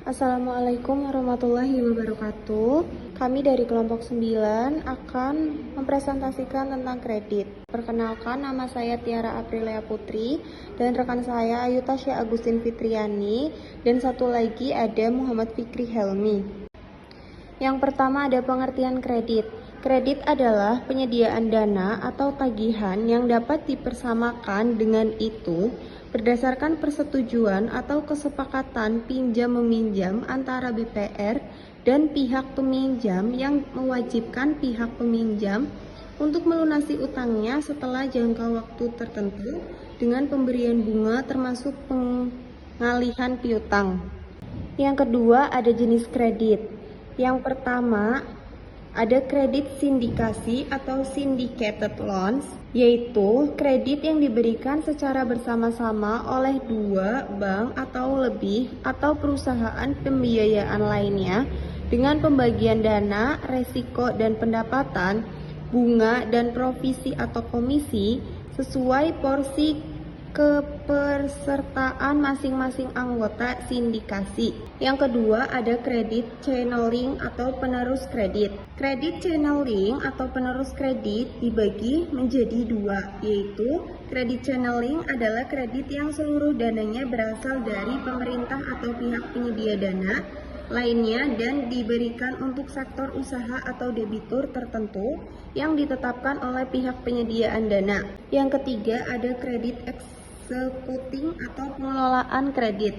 Assalamualaikum warahmatullahi wabarakatuh. Kami dari kelompok 9 akan mempresentasikan tentang kredit. Perkenalkan, nama saya Tiara Aprilia Putri dan rekan saya Ayu Tasya Agustin Fitriani, dan satu lagi ada Muhammad Fikri Helmi. Yang pertama ada pengertian kredit. Kredit adalah penyediaan dana atau tagihan yang dapat dipersamakan dengan itu berdasarkan persetujuan atau kesepakatan pinjam-meminjam antara BPR dan pihak peminjam yang mewajibkan pihak peminjam untuk melunasi utangnya setelah jangka waktu tertentu dengan pemberian bunga termasuk pengalihan piutang. Yang kedua ada jenis kredit. Yang pertama ada kredit sindikasi atau syndicated loans, yaitu kredit yang diberikan secara bersama-sama oleh dua bank atau lebih atau perusahaan pembiayaan lainnya dengan pembagian dana, resiko dan pendapatan, bunga dan provisi atau komisi sesuai porsi kepesertaan masing-masing anggota sindikasi. Yang kedua ada kredit channeling atau penerus kredit. Kredit channeling atau penerus kredit dibagi menjadi dua, yaitu kredit channeling adalah kredit yang seluruh dananya berasal dari pemerintah atau pihak penyedia dana lainnya dan diberikan untuk sektor usaha atau debitur tertentu yang ditetapkan oleh pihak penyediaan dana. Yang ketiga ada kredit executing atau pengelolaan kredit,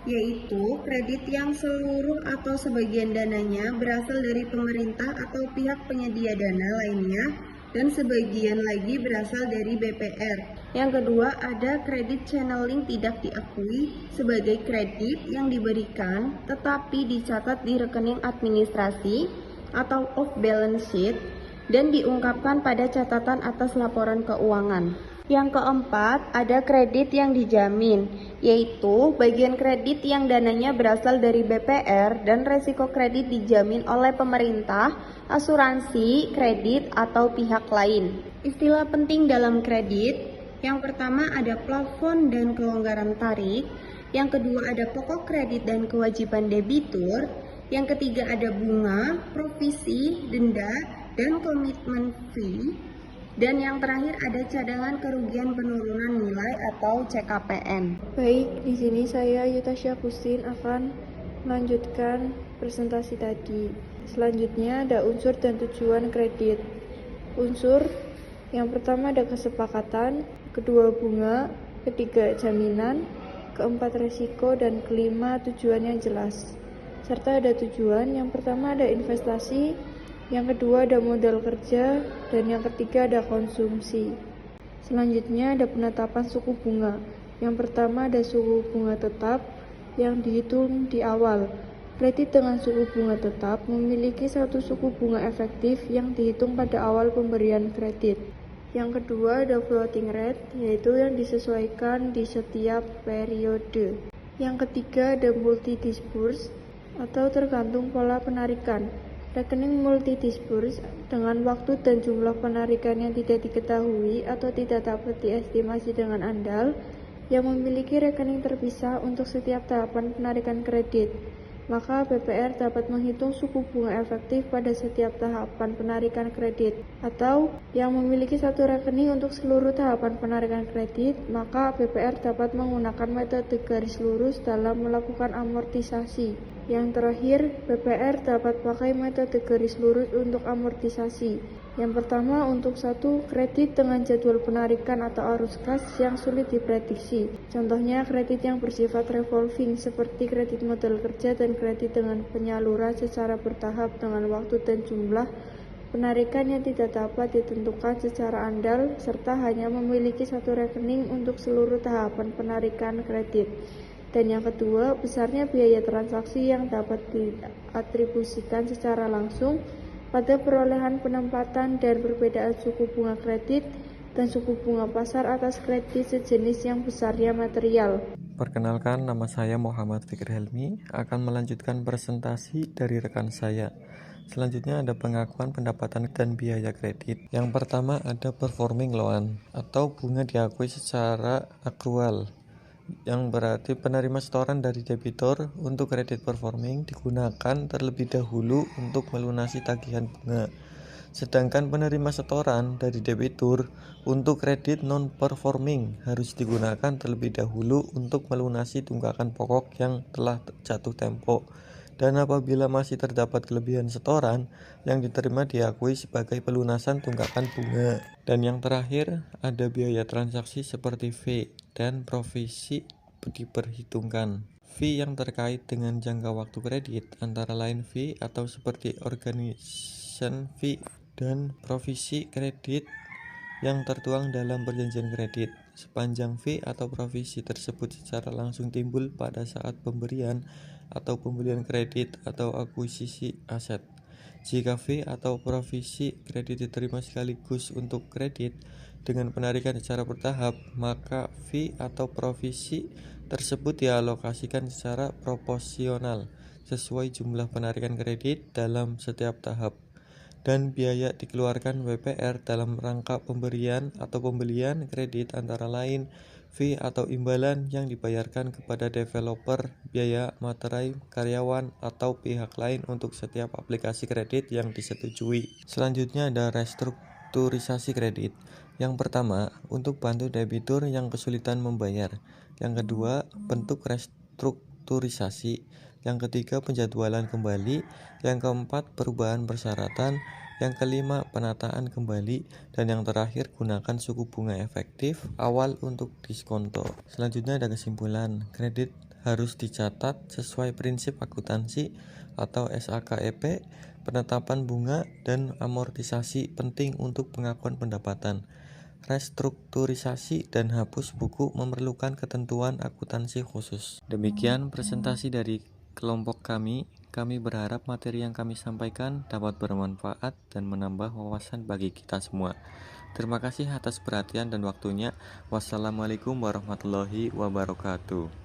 yaitu kredit yang seluruh atau sebagian dananya berasal dari pemerintah atau pihak penyedia dana lainnya dan sebagian lagi berasal dari BPR. Yang kedua ada kredit channeling tidak diakui sebagai kredit yang diberikan tetapi dicatat di rekening administrasi atau off balance sheet dan diungkapkan pada catatan atas laporan keuangan. Yang keempat, ada kredit yang dijamin, yaitu bagian kredit yang dananya berasal dari BPR dan resiko kredit dijamin oleh pemerintah, asuransi, kredit, atau pihak lain. Istilah penting dalam kredit, yang pertama ada plafon dan kelonggaran tarik, yang kedua ada pokok kredit dan kewajiban debitur, yang ketiga ada bunga, provisi, denda, dan komitmen fee, dan yang terakhir ada cadangan kerugian penurunan nilai atau CKPN. Baik, di sini saya Yutasya Agustin akan melanjutkan presentasi tadi. Selanjutnya ada unsur dan tujuan kredit. Unsur yang pertama ada kesepakatan, kedua bunga, ketiga jaminan, keempat resiko, dan kelima tujuan yang jelas. Serta ada tujuan, yang pertama ada investasi, yang kedua ada modal kerja, dan yang ketiga ada konsumsi. Selanjutnya ada penetapan suku bunga. Yang pertama ada suku bunga tetap yang dihitung di awal. Kredit dengan suku bunga tetap memiliki satu suku bunga efektif yang dihitung pada awal pemberian kredit. Yang kedua ada floating rate, yaitu yang disesuaikan di setiap periode. Yang ketiga ada multi disburse atau tergantung pola penarikan. Rekening multi-disburse dengan waktu dan jumlah penarikan yang tidak diketahui atau tidak dapat diestimasi dengan andal, yang memiliki rekening terpisah untuk setiap tahapan penarikan kredit. Maka BPR dapat menghitung suku bunga efektif pada setiap tahapan penarikan kredit. Atau yang memiliki satu rekening untuk seluruh tahapan penarikan kredit, maka BPR dapat menggunakan metode garis lurus dalam melakukan amortisasi. Yang terakhir, BPR dapat pakai metode garis lurus untuk amortisasi. Yang pertama untuk satu kredit dengan jadwal penarikan atau arus kas yang sulit diprediksi. Contohnya kredit yang bersifat revolving seperti kredit modal kerja dan kredit dengan penyaluran secara bertahap dengan waktu dan jumlah penarikan yang tidak dapat ditentukan secara andal serta hanya memiliki satu rekening untuk seluruh tahapan penarikan kredit. Dan yang kedua, besarnya biaya transaksi yang dapat diatribusikan secara langsung pada perolehan penempatan dan perbedaan suku bunga kredit dan suku bunga pasar atas kredit sejenis yang besarnya material. Perkenalkan, nama saya Muhammad Fikri Helmi, akan melanjutkan presentasi dari rekan saya. Selanjutnya ada pengakuan pendapatan dan biaya kredit. Yang pertama ada performing loan atau bunga diakui secara akrual. yang berarti penerima setoran dari debitur untuk kredit performing digunakan terlebih dahulu untuk melunasi tagihan bunga. Sedangkan penerima setoran dari debitur untuk kredit non-performing harus digunakan terlebih dahulu untuk melunasi tunggakan pokok yang telah jatuh tempo. Dan apabila masih terdapat kelebihan setoran, yang diterima diakui sebagai pelunasan tunggakan bunga. Dan yang terakhir, ada biaya transaksi seperti fee dan provisi diperhitungkan. Fee yang terkait dengan jangka waktu kredit, antara lain fee atau seperti organization fee dan provisi kredit yang tertuang dalam perjanjian kredit. Sepanjang fee atau provisi tersebut secara langsung timbul pada saat pemberian atau pembelian kredit atau akuisisi aset. Jika fee atau provisi kredit diterima sekaligus untuk kredit dengan penarikan secara bertahap, maka fee atau provisi tersebut dialokasikan secara proporsional sesuai jumlah penarikan kredit dalam setiap tahap. Dan biaya dikeluarkan WPR dalam rangka pemberian atau pembelian kredit antara lain fee atau imbalan yang dibayarkan kepada developer, biaya materai, karyawan, atau pihak lain untuk setiap aplikasi kredit yang disetujui. Selanjutnya ada restrukturisasi kredit. Yang pertama, untuk bantu debitur yang kesulitan membayar. Yang kedua, bentuk restrukturisasi. Yang ketiga, penjadwalan kembali. Yang keempat, perubahan persyaratan. Yang kelima, penataan kembali. Dan yang terakhir, gunakan suku bunga efektif awal untuk diskonto. Selanjutnya ada kesimpulan. Kredit harus dicatat sesuai prinsip akuntansi atau SAKEP. Penetapan bunga dan amortisasi penting untuk pengakuan pendapatan. Restrukturisasi dan hapus buku memerlukan ketentuan akuntansi khusus. Demikian presentasi dari kelompok kami. Kami berharap materi yang kami sampaikan dapat bermanfaat dan menambah wawasan bagi kita semua. Terima kasih atas perhatian dan waktunya. Wassalamualaikum warahmatullahi wabarakatuh.